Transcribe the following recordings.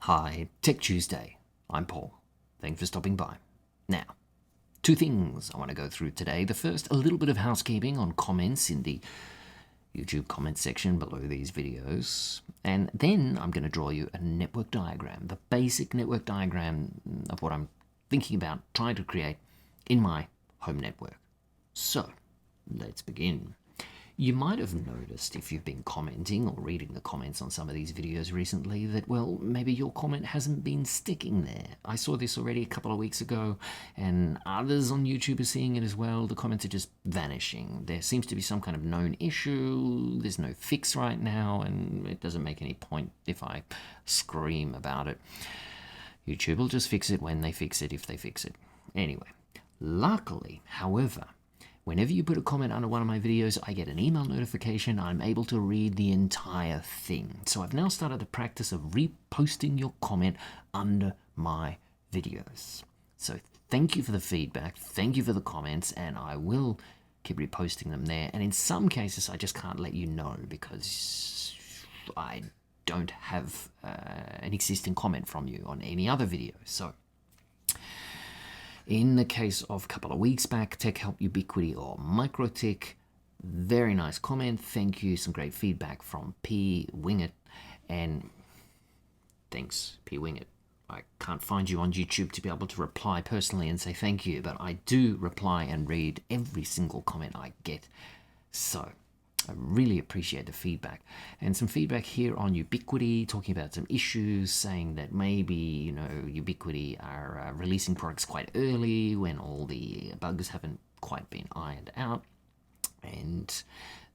Hi, Tech Tuesday. I'm Paul. Thanks for stopping by. Now, two things I want to go through today. The first, a little bit of housekeeping on comments in the YouTube comment section below these videos. And then I'm going to draw you a network diagram, the basic network diagram of what I'm thinking about trying to create in my home network. So, let's begin. You might have noticed if you've been commenting or reading the comments on some of these videos recently that, well, maybe your comment hasn't been sticking there. I saw this already a couple of weeks ago, and others on YouTube are seeing it as well. The comments are just vanishing. There seems to be some kind of known issue. There's no fix right now, and it doesn't make any point if I scream about it. YouTube will just fix it when they fix it, if they fix it. Anyway, luckily, however, whenever you put a comment under one of my videos, I get an email notification. I'm able to read the entire thing. So I've now started the practice of reposting your comment under my videos. So thank you for the feedback. Thank you for the comments, and I will keep reposting them there. And in some cases, I just can't let you know because I don't have an existing comment from you on any other video. So in the case of a couple of weeks back, Tech Help Ubiquity or MikroTik, very nice comment. Thank you. Some great feedback from P. Wingit. And thanks, P. Wingit. I can't find you on YouTube to be able to reply personally and say thank you, but I do reply and read every single comment I get. So I really appreciate the feedback. And some feedback here on Ubiquity, talking about some issues, saying that maybe, Ubiquity are releasing products quite early when all the bugs haven't quite been ironed out. And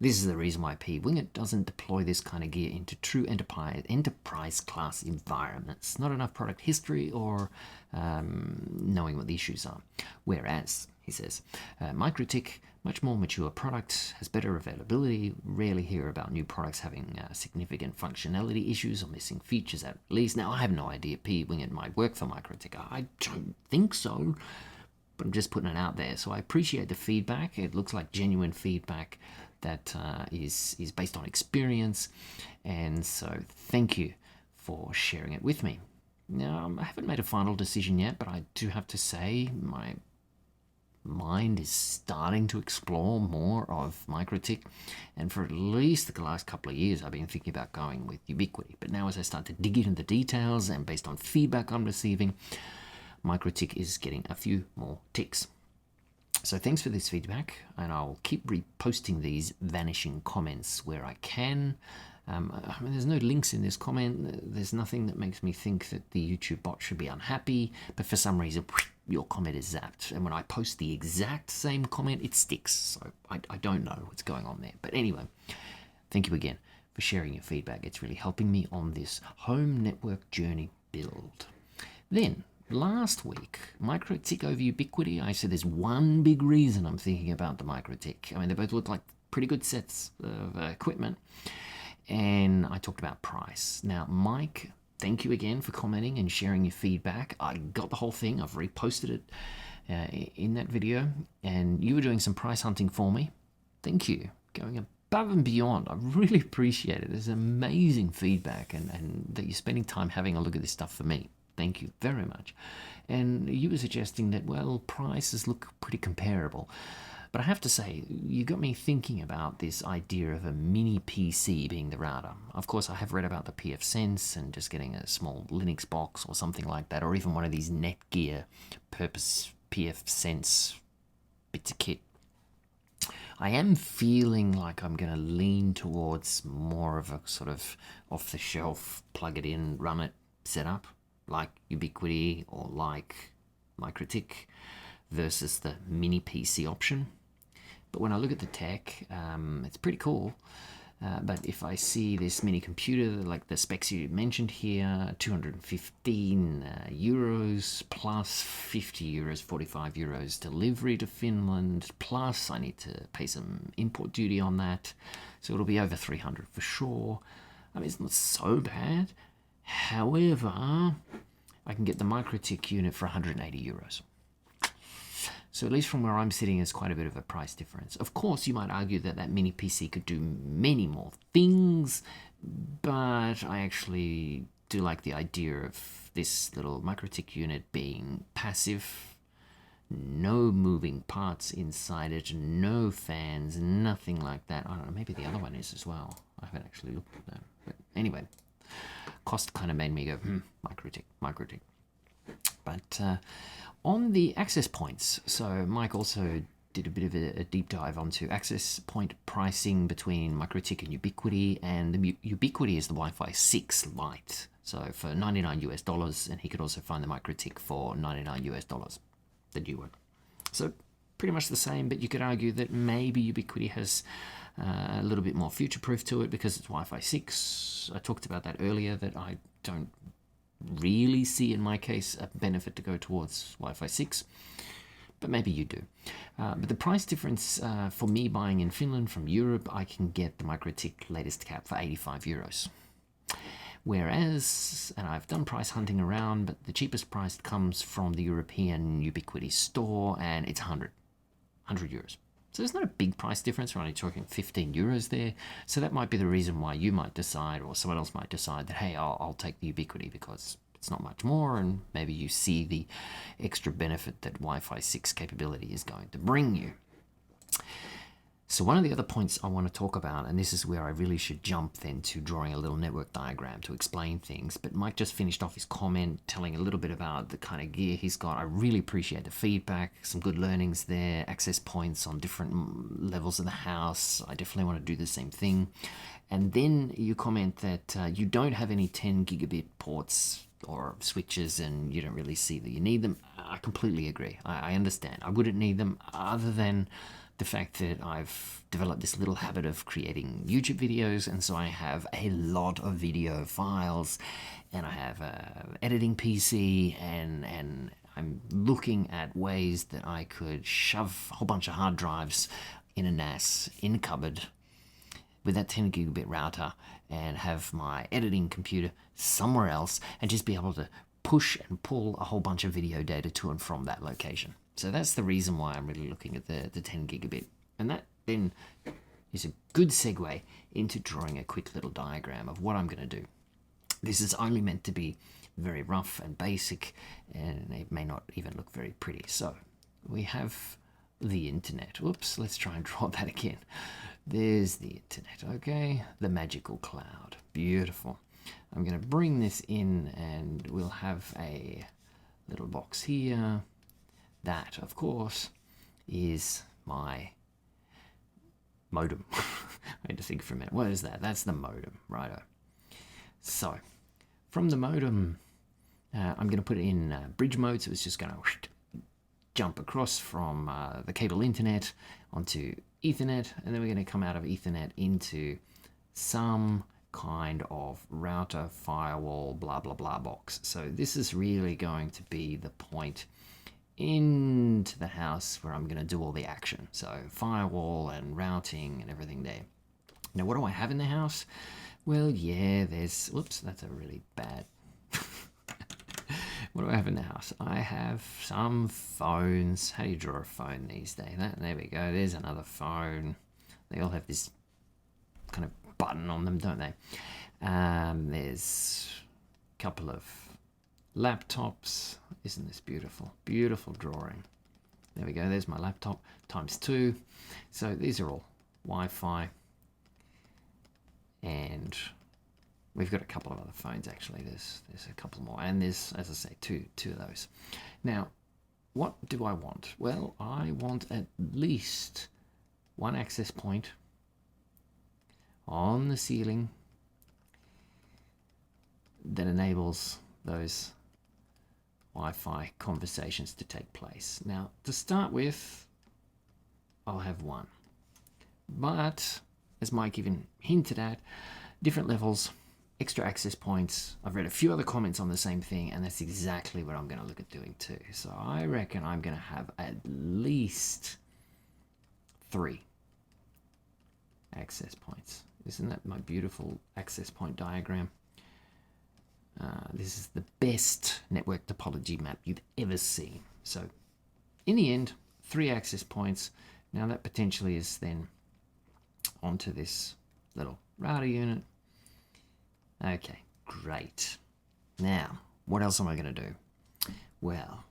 this is the reason why P. Wingit doesn't deploy this kind of gear into true enterprise class environments. Not enough product history or knowing what the issues are. Whereas, he says, MikroTik, much more mature product, has better availability, rarely hear about new products having significant functionality issues or missing features at release. Now, I have no idea P. Wingit might work for MikroTik. I don't think so, but I'm just putting it out there. So I appreciate the feedback. It looks like genuine feedback that is based on experience. And so thank you for sharing it with me. Now, I haven't made a final decision yet, but I do have to say my mind is starting to explore more of MikroTik, and for at least the last couple of years I've been thinking about going with Ubiquity. But now as I start to dig into the details and based on feedback I'm receiving, MikroTik is getting a few more ticks. So thanks for this feedback, and I'll keep reposting these vanishing comments where I can. There's no links in this comment. There's nothing that makes me think that the YouTube bot should be unhappy, but for some reason, your comment is zapped. And when I post the exact same comment, it sticks. So I don't know what's going on there. But anyway, thank you again for sharing your feedback. It's really helping me on this home network journey build. Then, last week, MikroTik over Ubiquity, I said there's one big reason I'm thinking about the MikroTik. I mean, they both look like pretty good sets of equipment. And I talked about price. Now, Mike, thank you again for commenting and sharing your feedback. I got the whole thing. I've reposted it in that video. And you were doing some price hunting for me. Thank you. Going above and beyond. I really appreciate it. There's amazing feedback and that you're spending time having a look at this stuff for me. Thank you very much. And you were suggesting that, well, prices look pretty comparable. But I have to say, you got me thinking about this idea of a mini PC being the router. Of course, I have read about the pfSense and just getting a small Linux box or something like that, or even one of these Netgear purpose pfSense bits of kit. I am feeling like I'm going to lean towards more of a sort of off-the-shelf, plug it in, run it setup, like Ubiquity or like MikroTik, versus the mini PC option. But when I look at the tech, it's pretty cool. But if I see this mini computer, like the specs you mentioned here, 215 euros plus 50 euros, 45 euros delivery to Finland, plus I need to pay some import duty on that. So it'll be over 300 for sure. I mean, it's not so bad. However, I can get the MikroTik unit for 180 euros. So at least from where I'm sitting, it's quite a bit of a price difference. Of course, you might argue that that mini PC could do many more things, but I actually do like the idea of this little MikroTik unit being passive, no moving parts inside it, no fans, nothing like that. I don't know, maybe the other one is as well. I haven't actually looked at that. But anyway, cost kind of made me go, MikroTik. But on the access points, so Mike also did a bit of a deep dive onto access point pricing between MikroTik and Ubiquiti, and the Ubiquiti is the Wi-Fi 6 Lite, so for $99 and he could also find the MikroTik for $99, the new one. So pretty much the same, but you could argue that maybe Ubiquiti has a little bit more future-proof to it because it's Wi-Fi 6. I talked about that earlier, that I don't really see in my case a benefit to go towards Wi-Fi 6, but maybe you do. But the price difference for me buying in Finland from Europe, I can get the MikroTik latest cap for 85 euros. Whereas, and I've done price hunting around, but the cheapest price comes from the European Ubiquiti store, and it's 100 euros. So there's not a big price difference. We're only talking 15 euros there. So that might be the reason why you might decide, or someone else might decide, that, hey, I'll take the Ubiquiti because it's not much more, and maybe you see the extra benefit that Wi-Fi 6 capability is going to bring you. So one of the other points I want to talk about, and this is where I really should jump then to drawing a little network diagram to explain things, but Mike just finished off his comment telling a little bit about the kind of gear he's got. I really appreciate the feedback, some good learnings there, access points on different levels of the house. I definitely want to do the same thing. And then you comment that you don't have any 10 gigabit ports or switches, and you don't really see that you need them. I completely agree. I understand. I wouldn't need them, other than the fact that I've developed this little habit of creating YouTube videos, and so I have a lot of video files, and I have an editing PC, and I'm looking at ways that I could shove a whole bunch of hard drives in a NAS, in a cupboard, with that 10 gigabit router, and have my editing computer somewhere else, and just be able to push and pull a whole bunch of video data to and from that location. So that's the reason why I'm really looking at the 10 gigabit. And that then is a good segue into drawing a quick little diagram of what I'm going to do. This is only meant to be very rough and basic, and it may not even look very pretty. So we have the internet. Whoops, let's try and draw that again. There's the internet, okay? The magical cloud. Beautiful. I'm going to bring this in, and we'll have a little box here. That, of course, is my modem. I had to think for a minute. What is that? That's the modem, righto. So, from the modem, I'm going to put it in bridge mode, so it's just going to jump across from the cable internet onto Ethernet, and then we're going to come out of Ethernet into some kind of router, firewall, blah, blah, blah box. So this is really going to be the point into the house where I'm going to do all the action. So firewall and routing and everything there. Now, what do I have in the house? Well, yeah, there's, whoops, that's a really bad. What do I have in the house? I have some phones. How do you draw a phone these days? There we go. There's another phone. They all have this kind of button on them, don't they? There's a couple of laptops. Isn't this beautiful? Beautiful drawing. There we go. There's my laptop times 2. So these are all Wi-Fi. And we've got a couple of other phones, actually. There's a couple more. And there's, as I say, two of those. Now, what do I want? Well, I want at least one access point on the ceiling that enables those Wi-Fi conversations to take place. Now, to start with, I'll have one. But, as Mike even hinted at, different levels, extra access points. I've read a few other comments on the same thing, and that's exactly what I'm going to look at doing too. So I reckon I'm going to have at least 3 access points. Isn't that my beautiful access point diagram? This is the best network topology map you've ever seen. So in the end, 3 access points. Now that potentially is then onto this little router unit. Okay, great. Now, what else am I going to do? Well,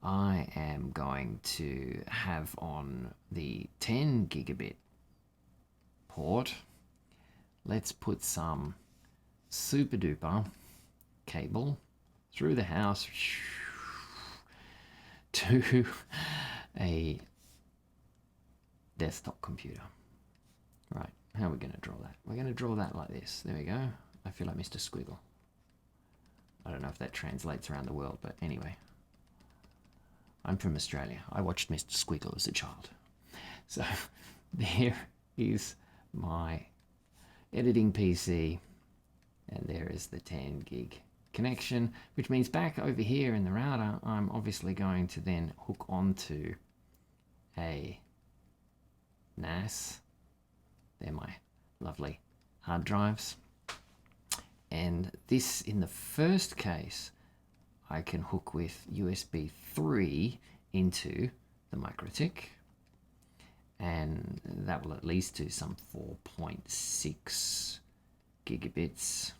I am going to have on the 10 gigabit port. Let's put some super duper cable through the house to a desktop computer. Right, how are we going to draw that? We're going to draw that like this. There we go. I feel like Mr. Squiggle. I don't know if that translates around the world, but anyway. I'm from Australia. I watched Mr. Squiggle as a child. So there is my editing PC, and there is the 10 gig connection, which means back over here in the router, I'm obviously going to then hook onto a NAS. They're my lovely hard drives. And this, in the first case, I can hook with USB 3 into the MikroTik, and that will at least do some 4.6 gigabits.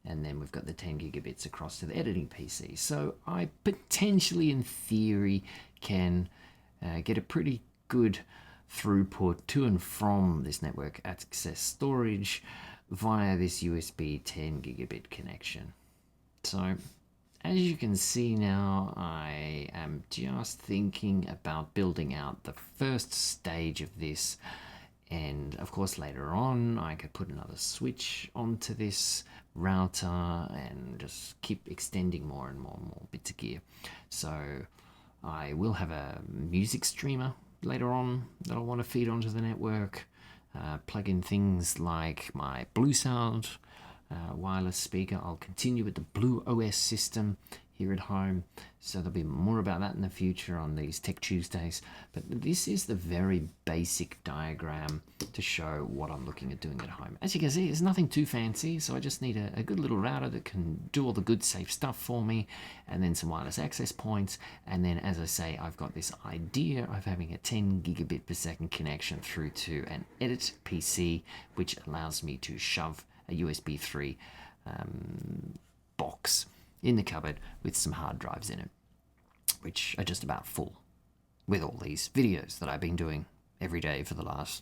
And then we've got the 10 gigabits across to the editing PC. So I potentially, in theory, can get a pretty good throughput to and from this network access storage via this USB 10 gigabit connection. So as you can see now, I am just thinking about building out the first stage of this, and of course later on I could put another switch onto this router and just keep extending more and more bits of gear. So I will have a music streamer later on that I want to feed onto the network, plug in things like my Blue Sound wireless speaker. I'll continue with the Blue OS system here at home, so there'll be more about that in the future on these Tech Tuesdays. But this is the very basic diagram to show what I'm looking at doing at home. As you can see, it's nothing too fancy, so I just need a good little router that can do all the good safe stuff for me, and then some wireless access points. And then, as I say, I've got this idea of having a 10 gigabit per second connection through to an edit PC, which allows me to shove a USB 3 box in the cupboard with some hard drives in it, which are just about full with all these videos that I've been doing every day for the last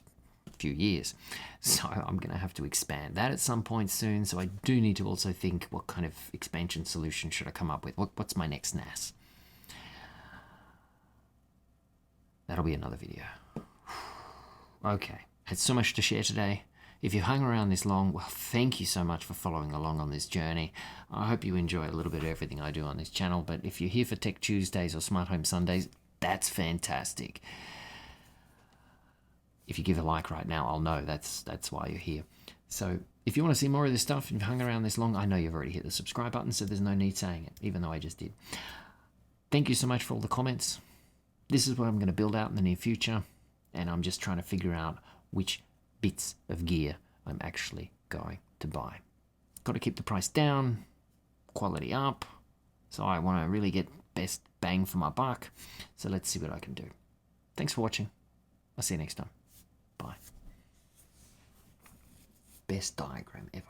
few years. So I'm going to have to expand that at some point soon. So I do need to also think, what kind of expansion solution should I come up with? What's my next NAS? That'll be another video. Okay, had so much to share today. If you've hung around this long, well, thank you so much for following along on this journey. I hope you enjoy a little bit of everything I do on this channel, but if you're here for Tech Tuesdays or Smart Home Sundays, that's fantastic. If you give a like right now, I'll know that's why you're here. So if you want to see more of this stuff and you've hung around this long, I know you've already hit the subscribe button, so there's no need saying it, even though I just did. Thank you so much for all the comments. This is what I'm going to build out in the near future, and I'm just trying to figure out which bits of gear I'm actually going to buy. Got to keep the price down, quality up, so I want to really get best bang for my buck. So let's see what I can do. Thanks for watching. I'll see you next time. Bye. Best diagram ever.